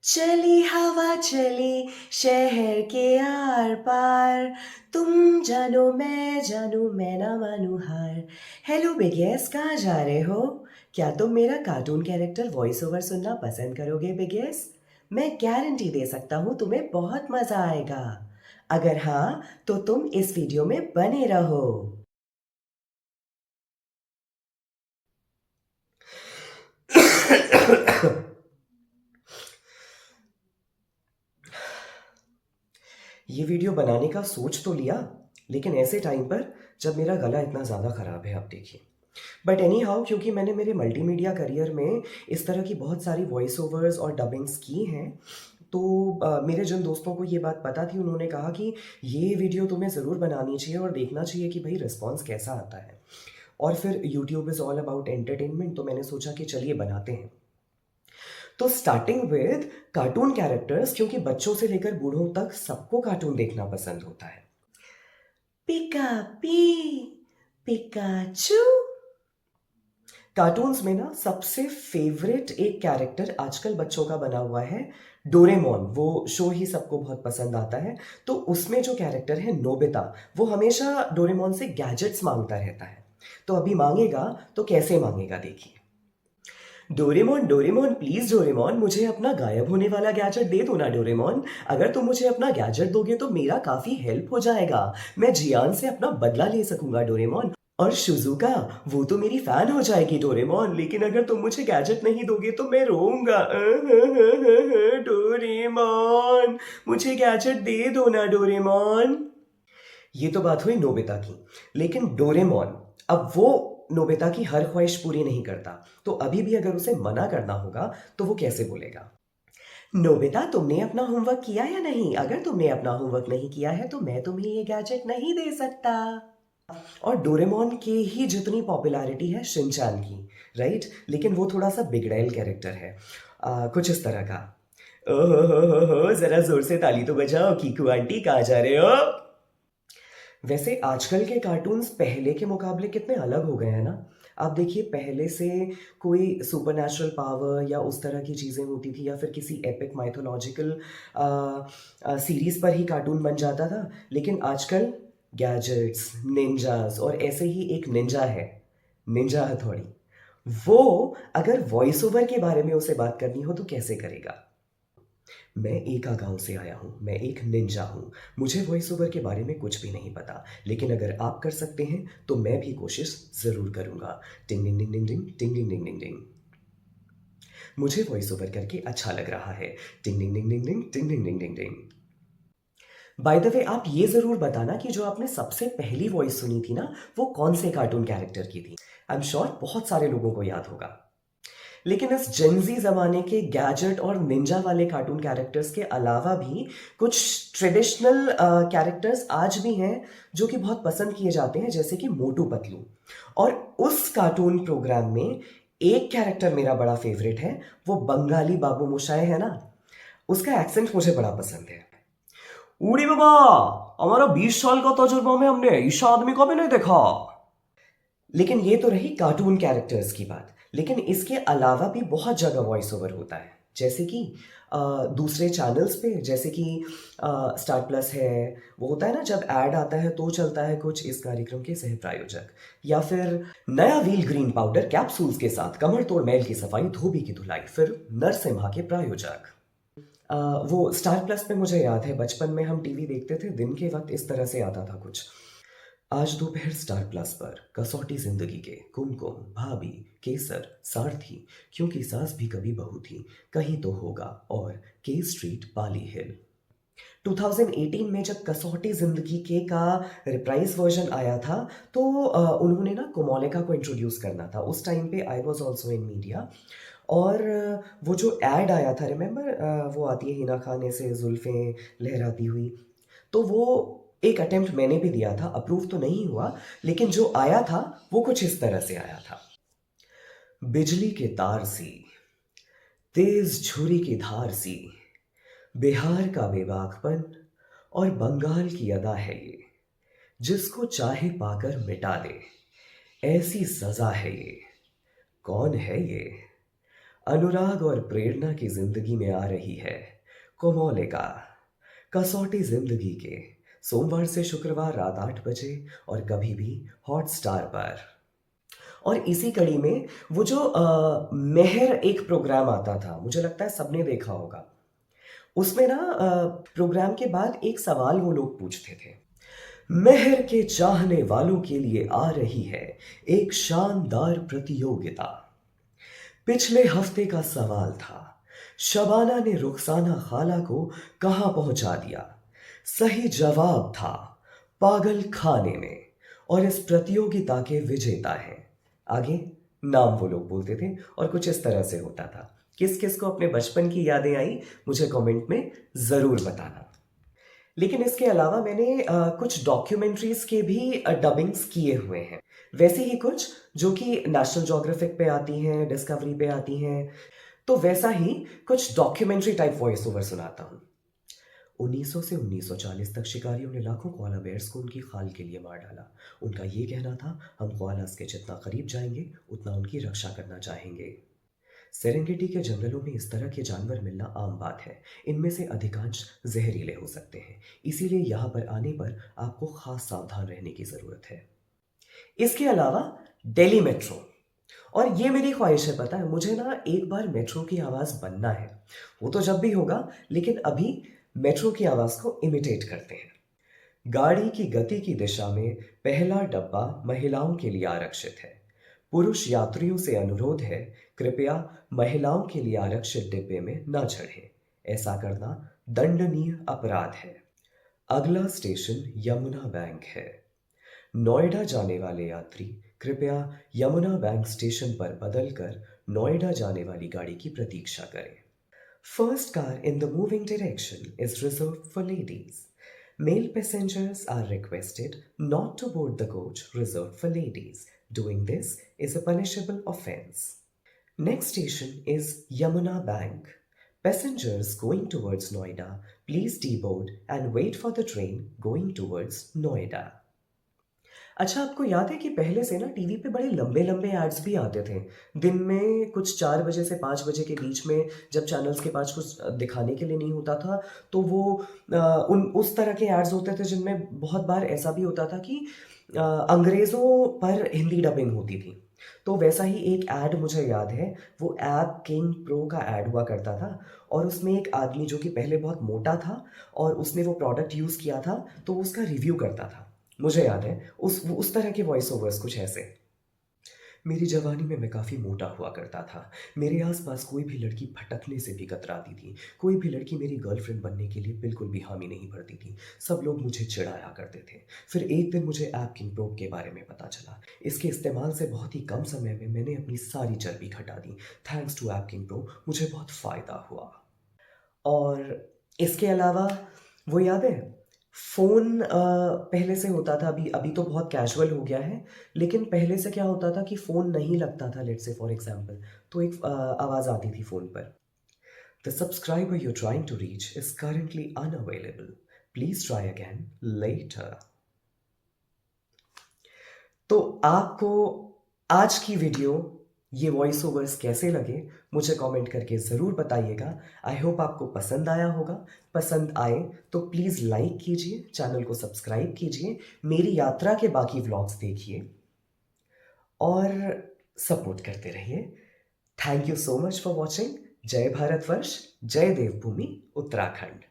चली हवा चली शहर के आर पार, तुम जानो मैं ना मानू हार। हेलो बिगेस, कहाँ जा रहे हो? क्या तुम मेरा कार्टून कैरेक्टर वॉइस ओवर सुनना पसंद करोगे बिगेस? मैं गारंटी दे सकता हूँ तुम्हें बहुत मज़ा आएगा। अगर हाँ, तो तुम इस वीडियो में बने रहो। ये वीडियो बनाने का सोच तो लिया, लेकिन ऐसे टाइम पर जब मेरा गला इतना ज़्यादा ख़राब है, आप देखिए। बट एनी हाउ, क्योंकि मैंने मेरे मल्टीमीडिया करियर में इस तरह की बहुत सारी वॉइस ओवर्स और डबिंग्स की हैं, तो मेरे जिन दोस्तों को ये बात पता थी, उन्होंने कहा कि ये वीडियो तुम्हें ज़रूर बनानी चाहिए और देखना चाहिए कि भाई रिस्पॉन्स कैसा आता है। और फिर YouTube is all about entertainment, तो मैंने सोचा कि चलिए बनाते हैं। तो स्टार्टिंग विद कार्टून कैरेक्टर्स, क्योंकि बच्चों से लेकर बूढ़ों तक सबको कार्टून देखना पसंद होता है। पिका पी, पिकाचू। कार्टून्स में ना सबसे फेवरेट एक कैरेक्टर आजकल बच्चों का बना हुआ है डोरेमोन। वो शो ही सबको बहुत पसंद आता है। तो उसमें जो कैरेक्टर है नोबिता, वो हमेशा डोरेमोन से गैजेट्स मांगता रहता है। तो अभी मांगेगा तो कैसे मांगेगा, देखिए। डोरेमोन डोरेमोन प्लीज डोरेमोन, मुझे अपना गायब होने वाला गैजेट दे दो ना डोरेमोन। अगर तुम मुझे अपना गैजेट दोगे तो मेरा काफी हेल्प हो जाएगा। मैं जियान से अपना बदला ले सकूंगा डोरेमोन। और शिजुका, वो तो मेरी फैन हो जाएगी डोरेमोन, लेकिन अगर तुम मुझे गैजेट नहीं दोगे तो मैं रोऊंगा। डोरेमोन, मुझे गैजेट दे दो ना डोरेमोन। ये तो बात हुई नोबिता की। लेकिन डोरेमोन, अब वो नोबिता की हर ख्वाहिश पूरी नहीं करता। तो अभी भी अगर उसे मना करना होगा तो वो कैसे बोलेगा? नोबिता, तुमने अपना होमवर्क किया या नहीं? अगर तुमने अपना होमवर्क नहीं किया है तो मैं तुम्हें ये गैजेट नहीं दे सकता। और डोरेमोन की ही जितनी पॉपुलैरिटी है शिनचैन की, राइट? लेकिन वो थोड़ा सा बिगड़ैल कैरेक्टर है। कुछ इस तरह का। ओहो, जरा जोर से ताली तो बजाओ, कीकू आंटी कहाँ जा रहे हो? वैसे आजकल के कार्टून्स पहले के मुकाबले कितने अलग हो गए हैं ना। आप देखिए, पहले से कोई सुपरनैचुरल पावर या उस तरह की चीज़ें होती थी, या फिर किसी एपिक माइथोलॉजिकल सीरीज पर ही कार्टून बन जाता था। लेकिन आजकल गैजेट्स, निंजास, और ऐसे ही एक निंजा है, निंजा हथौड़ी। वो अगर वॉइस ओवर के बारे में उसे बात करनी हो तो कैसे करेगा? मैं एका गांव से आया हूँ, मैं एक निंजा हूँ। मुझे वॉइस ओवर के बारे में कुछ भी नहीं पता, लेकिन अगर आप कर सकते हैं तो मैं भी कोशिश ज़रूर करूँगा। टिंग डिंग डिंग डिंग डिंग टिंग डिंग डिंग डिंग डिंग। मुझे वॉइस ओवर करके अच्छा लग रहा है। टिंग डिंग डिंग डिंग डिंग टिंग डिंग डिंग डिंग डिंग। बाय द वे, आप ये ज़रूर बताना कि जो आपने सबसे पहली वॉइस सुनी थी ना, वो कौन से कार्टून कैरेक्टर की थी। आई एम श्योर बहुत सारे लोगों को याद होगा। लेकिन इस जेनजी ज़माने के गैजेट और निंजा वाले कार्टून कैरेक्टर्स के अलावा भी कुछ ट्रेडिशनल कैरेक्टर्स आज भी हैं जो कि बहुत पसंद किए जाते हैं, जैसे कि मोटू पतलू। और उस कार्टून प्रोग्राम में एक कैरेक्टर मेरा बड़ा फेवरेट है, वो बंगाली बाबू मोशाय है ना। उसका एक्सेंट मुझे बड़ा पसंद है। उड़ी बाबा, हमारा 20 साल का तजुर्बा में हमने ऐसा आदमी कभी नहीं देखा। लेकिन ये तो रही कार्टून कैरेक्टर्स की बात। लेकिन इसके अलावा भी बहुत जगह वॉइस ओवर होता है, जैसे कि दूसरे चैनल्स पे, जैसे कि स्टार प्लस है। वो होता है ना, जब ऐड आता है तो चलता है कुछ, इस कार्यक्रम के सह प्रायोजक। या फिर नया व्हील ग्रीन पाउडर कैप्सूल्स के साथ कमर तोड़ मैल की सफाई, धोबी की धुलाई, फिर नरसिम्हा के प्रायोजक। वो स्टार प्लस पे मुझे याद है, बचपन में हम टीवी देखते थे, दिन के वक्त इस तरह से आता था कुछ। आज दोपहर स्टार प्लस पर कसौटी जिंदगी के कुमकुम, भाभी, केसर, सारथी, क्योंकि सास भी कभी बहू थी, कहीं तो होगा, और के स्ट्रीट पाली हिल। 2018 में जब कसौटी जिंदगी के का रिप्राइज वर्जन आया था, तो उन्होंने ना कोमोलिका को इंट्रोड्यूस करना था। उस टाइम पे I was also in media. और वो जो एड आया था, रिमेंबर, वो आती है हिना खान ऐसे जुल्फें लहराती हुई। तो वो एक अटेम्प्ट मैंने भी दिया था, अप्रूव तो नहीं हुआ, लेकिन जो आया था वो कुछ इस तरह से आया था। बिजली के तार सी, तेज छुरी की धार सी, बिहार का बेबाकपन और बंगाल की अदा है ये, जिसको चाहे पाकर मिटा दे, ऐसी सजा है ये। कौन है ये? अनुराग और प्रेरणा की जिंदगी में आ रही है कोमोलिका, कसौटी जिंदगी के, सोमवार से शुक्रवार रात 8 बजे और कभी भी हॉटस्टार पर। और इसी कड़ी में वो जो मेहर एक प्रोग्राम आता था, मुझे लगता है सबने देखा होगा। उसमें ना प्रोग्राम के बाद एक सवाल वो लोग पूछते थे। मेहर के चाहने वालों के लिए आ रही है एक शानदार प्रतियोगिता। पिछले हफ्ते का सवाल था, शबाना ने रुखसाना खाला को कहां पहुंचा दिया। सही जवाब था पागल खाने में। और इस प्रतियोगिता के विजेता हैं, आगे नाम वो लोग बोलते थे और कुछ इस तरह से होता था। किस किस को अपने बचपन की यादें आई, मुझे कमेंट में ज़रूर बताना। लेकिन इसके अलावा मैंने कुछ डॉक्यूमेंट्रीज के भी डबिंग्स किए हुए हैं, वैसे ही कुछ जो कि नेशनल ज्योग्राफिक पे आती हैं, डिस्कवरी पे आती हैं। तो वैसा ही कुछ डॉक्यूमेंट्री टाइप वॉइस ओवर सुनाता हूँ। 1900 से 1940 तक शिकारियों ने लाखों कोआला बेयर्स को उनकी खाल के लिए मार डाला। उनका ये कहना था, हम कोआलास के जितना करीब जाएंगे उतना उनकी रक्षा करना चाहेंगे। सेरेंगेटी के जंगलों में इस तरह के जानवर मिलना आम बात है। इनमें से अधिकांश जहरीले हो सकते हैं, इसीलिए यहाँ पर आने पर आपको खास सावधान रहने की ज़रूरत है। इसके अलावा दिल्ली मेट्रो, और ये मेरी ख्वाहिश है, पता है मुझे ना एक बार मेट्रो की आवाज़ बनना है। वो तो जब भी होगा, लेकिन अभी मेट्रो की आवाज़ को इमिटेट करते हैं। गाड़ी की गति की दिशा में पहला डब्बा महिलाओं के लिए आरक्षित है। पुरुष यात्रियों से अनुरोध है, कृपया महिलाओं के लिए आरक्षित डिब्बे में न चढ़ें। ऐसा करना दंडनीय अपराध है। अगला स्टेशन यमुना बैंक है। नोएडा जाने वाले यात्री कृपया यमुना बैंक स्टेशन पर बदलकर नोएडा जाने वाली गाड़ी की प्रतीक्षा करें। First car in the moving direction is reserved for ladies. Male passengers are requested not to board the coach reserved for ladies. Doing this is a punishable offense. Next station is Yamuna Bank. Passengers going towards Noida, please deboard and wait for the train going towards Noida. अच्छा, आपको याद है कि पहले से ना TV पे बड़े लंबे लंबे एड्स भी आते थे। दिन में कुछ 4 बजे से 5 बजे के बीच में, जब चैनल्स के पास कुछ दिखाने के लिए नहीं होता था, तो वो उस तरह के एड्स होते थे जिनमें बहुत बार ऐसा भी होता था कि अंग्रेज़ों पर हिंदी डबिंग होती थी। तो वैसा ही एक ऐड मुझे याद है, वो ऐप किंग प्रो का ऐड हुआ करता था। और उसमें एक आदमी जो कि पहले बहुत मोटा था और उसने वो प्रोडक्ट यूज़ किया था, तो उसका रिव्यू करता था। मुझे याद है उस तरह के वॉइस ओवर्स कुछ ऐसे। मेरी जवानी में मैं काफ़ी मोटा हुआ करता था। मेरे आसपास कोई भी लड़की भटकने से भी कतराती थी। कोई भी लड़की मेरी गर्लफ्रेंड बनने के लिए बिल्कुल भी हामी नहीं भरती थी। सब लोग मुझे चिढ़ाया करते थे। फिर एक दिन मुझे ऐप किंग प्रो के बारे में पता चला। इसके इस्तेमाल से बहुत ही कम समय में मैंने अपनी सारी चर्बी घटा दी। Thanks to app king pro मुझे बहुत फ़ायदा हुआ। और इसके अलावा वो याद है, फ़ोन पहले से होता था, अभी अभी तो बहुत कैजुअल हो गया है, लेकिन पहले से क्या होता था कि फ़ोन नहीं लगता था, लेट्स से फॉर एग्ज़ाम्पल, तो एक आवाज़ आती थी फ़ोन पर, the subscriber you trying to reach is currently unavailable, please try again later. तो आपको आज की वीडियो, ये वॉइस ओवर्स कैसे लगे, मुझे कमेंट करके ज़रूर बताइएगा। आई होप आपको पसंद आया होगा। पसंद आए तो प्लीज़ लाइक कीजिए, चैनल को सब्सक्राइब कीजिए, मेरी यात्रा के बाकी व्लॉग्स देखिए और सपोर्ट करते रहिए। Thank you so much for watching. जय भारतवर्ष, जय देवभूमि उत्तराखंड।